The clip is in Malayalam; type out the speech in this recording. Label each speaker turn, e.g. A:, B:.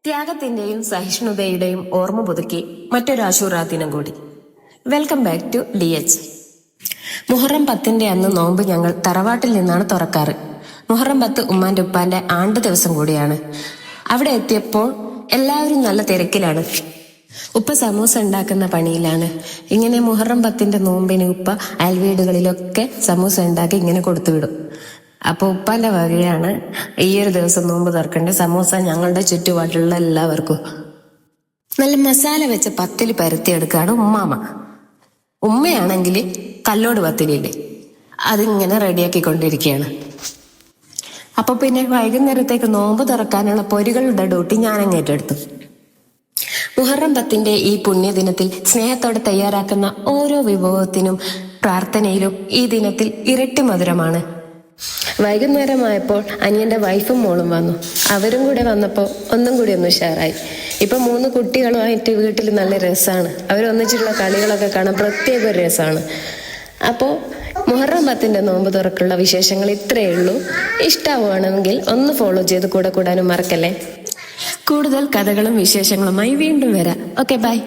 A: ത്യാഗത്തിന്റെയും സഹിഷ്ണുതയുടെയും ഓർമ്മ പുതുക്കി മറ്റൊരു ആശൂറാ ദിനം കൂടി. Welcome back to DH. Muharram 10 അന്ന് നോമ്പ് ഞങ്ങൾ തറവാട്ടിൽ നിന്നാണ് തുറക്കാറ്. മുഹറം 10 ഉമ്മാന്റെ ഉപ്പാന്റെ ആണ്ട് ദിവസം കൂടിയാണ്. അവിടെ എത്തിയപ്പോൾ എല്ലാവരും നല്ല തിരക്കിലാണ്. ഉപ്പ സമൂസ ഉണ്ടാക്കുന്ന പണിയിലാണ്. ഇങ്ങനെ മുഹറം 10 നോമ്പിന് ഉപ്പ അയൽവീടുകളിലൊക്കെ സമൂസ ഉണ്ടാക്കി ഇങ്ങനെ കൊടുത്തുവിടും. അപ്പൊ ഉപ്പാന്റെ വകയാണ് ഈ ഒരു ദിവസം നോമ്പ് തുറക്കേണ്ട സമൂസ ഞങ്ങളുടെ ചുറ്റുപാട്ടിലുള്ള എല്ലാവർക്കും. നല്ല മസാല വെച്ച പത്തില് പരത്തിയെടുക്കാണ് ഉമ്മാമ. ഉമ്മയാണെങ്കിൽ കല്ലോട് പത്തിലില്ലേ അതിങ്ങനെ റെഡിയാക്കിക്കൊണ്ടിരിക്കുകയാണ്. അപ്പൊ പിന്നെ വൈകുന്നേരത്തേക്ക് നോമ്പ് തുറക്കാനുള്ള പൊരികളുടെ ഡ്യൂട്ടി ഞാൻ അങ്ങേറ്റെടുത്തു. മുഹറം 10 ഈ പുണ്യദിനത്തിൽ സ്നേഹത്തോടെ തയ്യാറാക്കുന്ന ഓരോ വിഭവത്തിനും പ്രാർത്ഥനയിലും ഈ ദിനത്തിൽ ഇരട്ടി മധുരമാണ്. വൈകുന്നേരമായപ്പോൾ അനിയന്റെ വൈഫും മോളും വന്നു. അവരും കൂടെ വന്നപ്പോൾ ഒന്നും കൂടി ഒന്ന് ഉഷാറായി. ഇപ്പൊ 3 കുട്ടികളുമായിട്ട് വീട്ടിൽ നല്ല രസമാണ്. അവരൊന്നിച്ചുള്ള കളികളൊക്കെ കാണാൻ പ്രത്യേക ഒരു രസമാണ്. അപ്പോൾ മുഹറം 10 നോമ്പ് തുറക്കുള്ള വിശേഷങ്ങൾ ഇത്രയേ ഉള്ളൂ. ഇഷ്ടമാവുകയാണെങ്കിൽ ഒന്ന് ഫോളോ ചെയ്ത് കൂടെ കൂടാനും മറക്കല്ലേ. കൂടുതൽ കഥകളും വിശേഷങ്ങളുമായി വീണ്ടും വരാം. Okay, by.